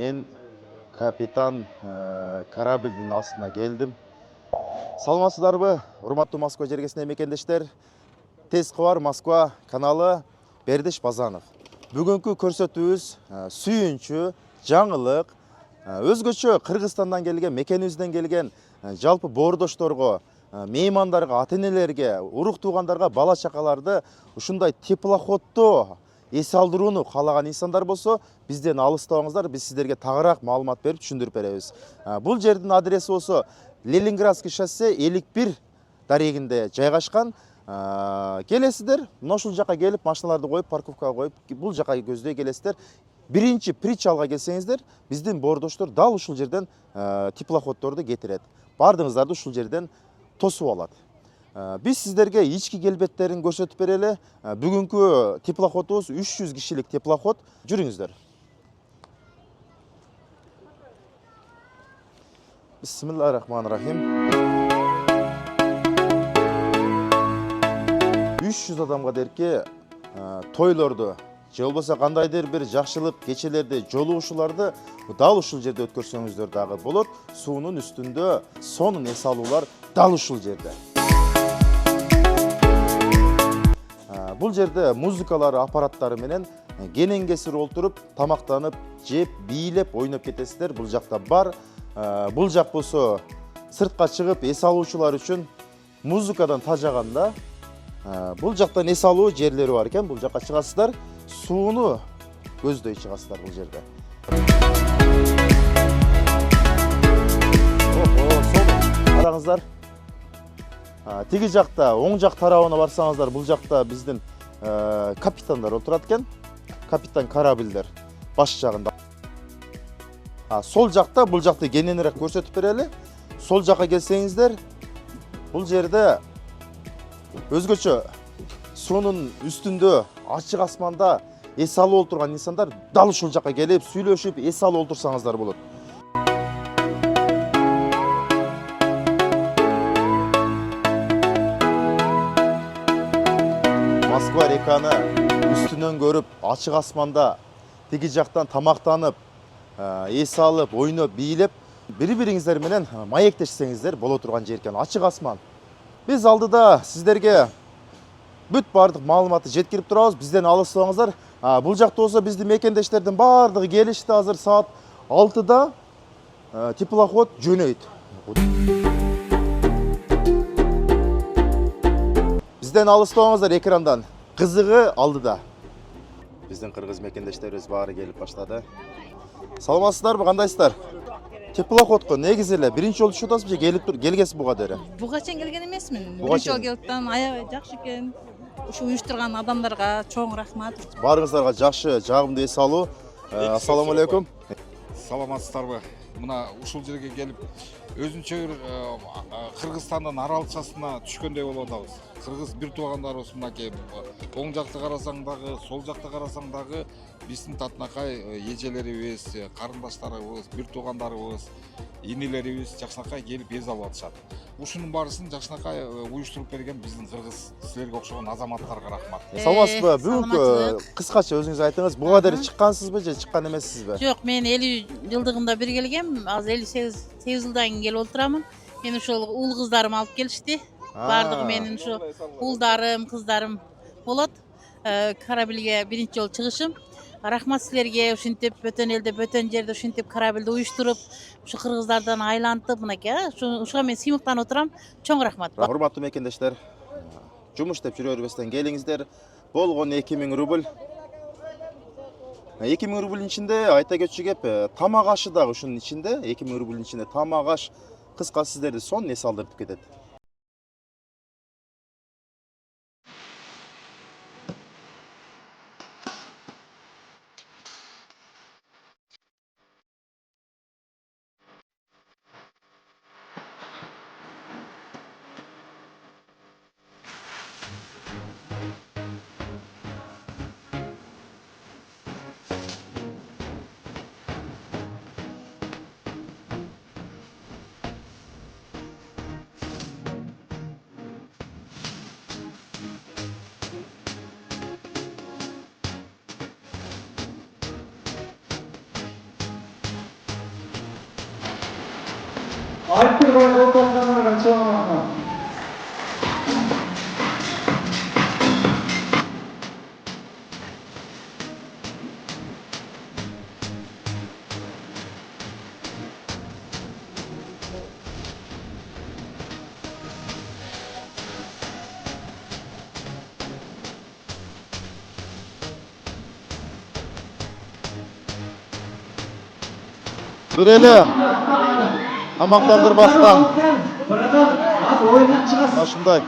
Мен капитан корабльдин астына келдим. Саламатсыздарбы, урматтуу Москва жергесине мекендештер. Тез кыбар Москва каналы, Бердиш Базанов. Бүгүнкү көрсөтүүбүз сүйүнчү, жаңылык, өзгөчө Кыргызстандан келген, мекенибизден келген жалпы боордошторго, меймандарга, ата-энелерге, урук туугандарга, бала чакаларды ушундай теплоходдо эс алдырууну каалаган инсандар болсо, бизден алыстабаңыздар, биз сиздерге тагыраак маалымат берип түшүндүрүп беребиз. Бул жердин адреси болсо Ленинградский шоссе 51 дарегинде жайгашкан. Келесиздер, ушул жака келип, машиналарды коюп, парковкага коюп, бул жака көздөй келесиздер. Биринчи причалга келсеңиздер, биздин боордоштор дал ушул жерден теплоходдорду кетирет. Бардыңыздарды ушул жерден тосуп алат. Биз сиздерге ички келбеттерин көрсөтүп берели. Бүгүнкү теплоходубуз 300 кишилик теплоход. Жүрүңүздөр. Бисмиллахиррахманиррахим. 300 адамга дерки тойлорду, же болбосо кандайдыр бир жакшылык кечелерди, жолугушууларды дал ушул жерде өткөрсөңүздөр дагы болот. Суунун үстүндө сонун эс алуулар дал ушул жерде. Бул жерде музыкалар, аппараттары менен кенен-кесир олтуруп, тамактанып, жеп, бийлеп, ойноп кетесиздер. Бул жакта бар. Бул жак болсо сыртка чыгып эс алуучулар үчүн музыкадан тажаганда бул жактан эс алуу жерлери бар экен. Бул жакка чыгасыздар, сууну көздөй чыгасыздар бул жерде. Караңыздар. Тиги жакта, оң жак тарабына барсаңыздар, бул жакта биздин капитандар отурат экен. Капитан корабльдер баш жагында. Сол жакта, бул жакты кененирээк көрсөтүп берели. Сол жака келсеңиздер, бул жерде өзгөчө суунун үстүндө, ачык асманда эс алып отурган инсандар дал ушул жака келип, сүйлөшүп, эс алып отурсаңыздар болот. Москва реканы үстүнөн көрүп, ачык асманда тиги жактан тамактанып, эс алып, ойноп, бийлеп, бири-бириңиздер менен маектешсеңиздер боло турган жер экен, ачык асман. Биз алдыда сиздерге бүт бардык маалыматты жеткирип турабыз, бизден алыстабаңыздар. Бул жакта болсо биздин мекендештердин бардыгы келишти, азыр саат 6-да теплоход жөнөйт. Бизден алыстабаңыздар экрандан. Кызыгы алдыда. Биздин кыргыз мекендештерибиз баары келип баштады. Саламатсыздарбы, кандайсыздар? Теплоходко негизи эле биринчи жолу түшүп атасызбы же келгенсиз буга дери? Буга чейин келген эмесмин. Биринчи жолу келиптен аябай жакшы экен. Ушу уюштурган адамдарга чоң рахмат. Баарыңыздарга жакшы, жагымдуу эс алуу. Ассаламу алейкум. Саламатсыздарбы? Мына ушул жерге келип өзүнчө бир Кыргызстандын аралчасына түшкөндөй болуп атабыз. Кыргыз бир туугандарыбыз мынакей оң жакты карасаң дагы, сол жакты карасаң дагы биздин татынакай эжелерибиз, карындаштарыбыз, бир туугандарыбыз, инилерибиз жакшынакай келип эс алып атышат. Ушунун баарысын жакшынакай уюштуруп берген биздин кыргыз силерге окшогон азаматтарга рахмат. Саламатсызбы? Бүгүнкү кыскача өзүңүз айтыңыз. Буга дери чыккансызбы же чыккан эмессизби? Жок, мен 50 жылдыгында бир келгем. Азыр 58 жылдан кийин келип отурамын. Мен ушул уул кыздарым алып келишти. Бардыгы менин ушу уулдарым, кыздарым болот. Корабльге биринчи жолу чыгышым. Рахмат силерге, ушинтип бөтөн элде, бөтөн жерде ушинтип корабльди уюштуруп, ушу кыргыздардан айлантып, мынакей, ушуга мен сыймыктанып отурам. Чоң рахмат. Урматтуу мекендештер, жумуш деп жүрө бербестен келиңиздер. Болгон 2000 рубль. 2000 рубльдин ичинде айта кетчү кеп, тамак ашы дагы ушунун ичинде, 2000 рубльдин ичинде тамак аш, кыска сиздерди сонун эс алдыртып кетет. Бүрелі тамақтандырбастан ашындай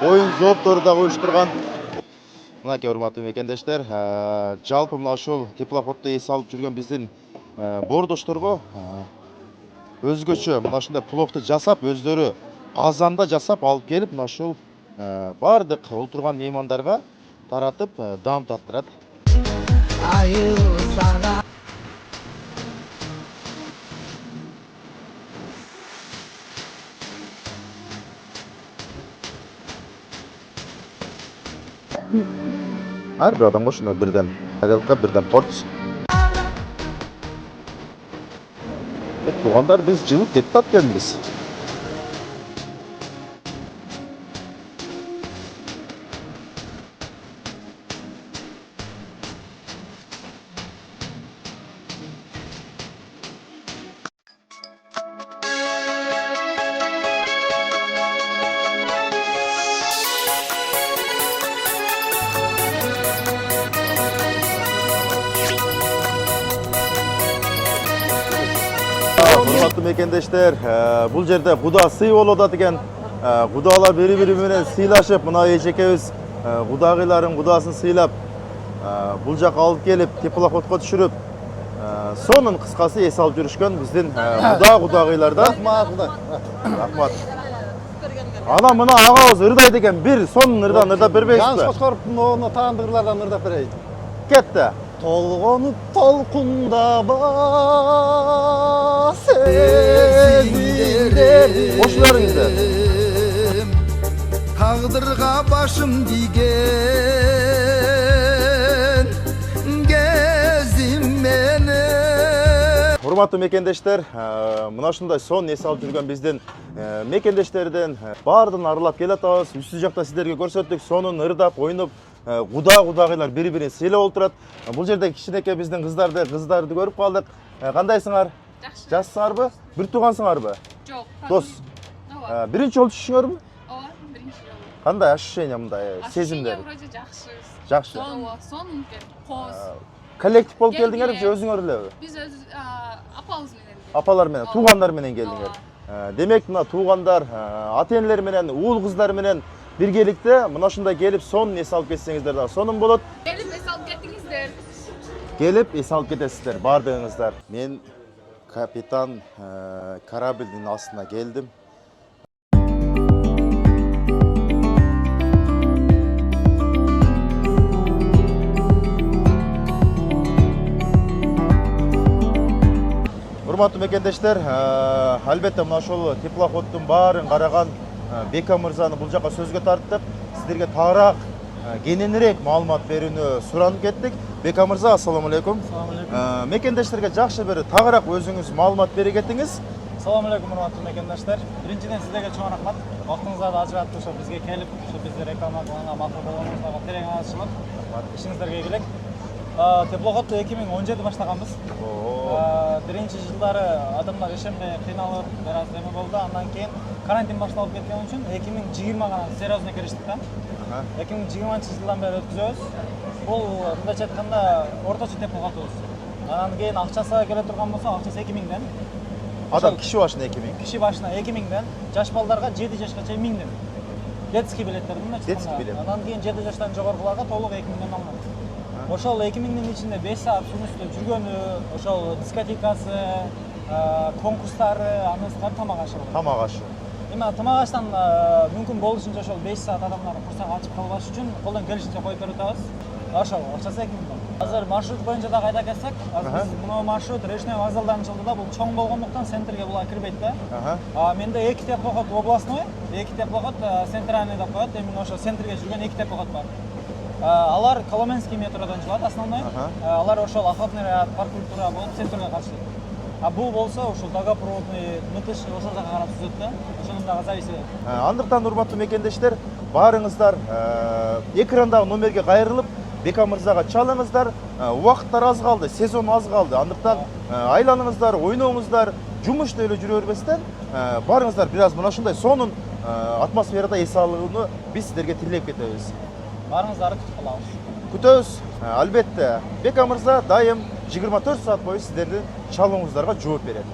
ойын зоопторда ойыштырған мынакей урматтуу мекендештер, жалпы мына ушул теплоходдо эс алып жүргөн биздин бордошторго өзгөчө мына ушундай пловду жасап, өздөрү казанда жасап алып келип, мына ушул бардык олтурган меймандарга таратып, даам таттырат. Ар бир адамга ушундай бирден тарелка, бирден порция. Туугандар, биз жылып кетип аткенбиз. Урматтуу мекендештер, бул жерде Куда сый болуп атат экен. Кудалар бири-бири менен сыйлашып, мына эжекебиз кудагыйларын кудасын сыйлап, бул жака алып келип, теплоходко түшүрүп, сонун кыскасы эс алып жүрүшкөн биздин кудагыйлардан. Рахмат. Ана мына агабыз ырдайт экен, бир сонун ырдап бербейсизби? Жаныс Кошкоровдун оғлуна таандыгырлардан ырдап берейин. Кетти. Толгонуп толкунда ба сезимдерим Кошуларыңыздар. Тагдырга башым тийген кезим менен. Урматтуу мекендештер, мына ушундай сонун эс алып жүргөн биздин мекендештерден баардыгын аралап келатабыз. Үстү жакта сиздерге көрсөттүк, сонун ырдап, ойноп, кудагыйлар бири-бирин сыйлап олтурат. Бул жерде кичинекей биздин кыздарды көрүп калдык. Кандайсыңар? Жакшы. Жакшысыңарбы? Бир туугансыңарбы? Жок. Дос. Ооба. Биринчи жолу түшүшүңөрбү? Ооба, биринчи жолу. Кандай ощущение мындай, сезимдер? Вроде жакшы. Жакшы. Ооба, сонун экен. Коз. Коллектив болуп келдиңерби же өзүңөр элеби? Биз өз апабыз менен келдик. Апалар менен, туугандар менен келдиңер. Демек, мына туугандар, ата-энелер менен, уул кыздар менен биргеликте мына ушундай келип сонун эс алып кетсеңиздер да сонун болот. Келип эс алып кеттиңиздер. Келип эс алып кетесиздер баардыгыңыздар. Мен капитан корабльдин астына келдим. Урматтуу мекендештер, албетте мына ошол теплоходдун баарын караган Бека мырзаны бул жака сөзгө тарттык. Сиздерге тагыраак кененирээк маалымат берүүнү суранып кеттик. Бека мырза, ассаламу алейкум. Салам алейкум. Мекендештерге жакшы бир тагыраак өзүңүз маалымат бере кеттиңиз. Салам алейкум, урматтуу мекендештер. Биринчиден сиздерге чоң рахмат. Вактыңызды ажыратып ошо бизге келип, ошо бизди реклама кылганга макул болгонуңузга терең алгысчылык. Ишиңиздерге ийгилик. Теплоходду 2017 баштаганбыз. Биринчи жылдары адамдар ишенбей кыйналып, бир аз эме болду. Андан кийин карантин башталып кеткен үчүн 2020 гана серьезно кириштик да. 2020-жылдан бери өткүзөбүз. Бул мындайча айтканда орточо теплоходубуз. Андан кийин акчасы келе турган болсо, акчасы 2000ден. Адам киши башына 2000. Киши башына 2000ден, жаш балдарга 7 жашка чейин 1000ден. Детский билеттерди мындайча Детский айтканда. билет. Андан кийин 7 жаштан жогоруларга толук 2000ден алынат. Ошол 2000дин ичинде 5 саат сунун үстүндө жүргөнү, ошол дискотекасы, конкурстары, андан сырткары тамак ашы болот. Тамак ашы. Эми тамак аштан мүмкүн болушунча ошол 5 саат адамдар курсак ачып калбаш үчүн колдон келишинче коюп берип атабыз. Ошол акчасы 2000. Азыр маршрут боюнча да кайда келсек, азыр биз мына маршрут Речной вокзалдан жылды да, бул чоң болгондуктан центрге булар кирбейт да. Менде 2 теплоход областной, 2 теплоход центральный деп коет. Эми ошо центрге жүргөн 2 теплоход бар. Алар Коломенский метродон жылат основной. Алар ошол охотный ряд, парк культура болуп центрге катышат. А бул болсо ушул дагопроводный мытыш ошол жака карап түзөт да. Ошонун дагы зависи. Андыктан урматтуу мекендештер, баарыңыздар экрандагы номерге кайрылып, Бека мырзага чалыңыздар. Убакыттар аз калды, сезон аз калды. Андыктан айланыңыздар, ойноңуздар, жумушта эле жүрө бербестен, барыңыздар бир аз мына ушундай сонун атмосферада эс алууну биз сиздерге тилеп кетебиз. Барыңыздарды күтүп калабыз. Күтөбүз. Албетте, Бека мырза дайым 24 саат бою сиздердин чалууңуздарга жооп берет.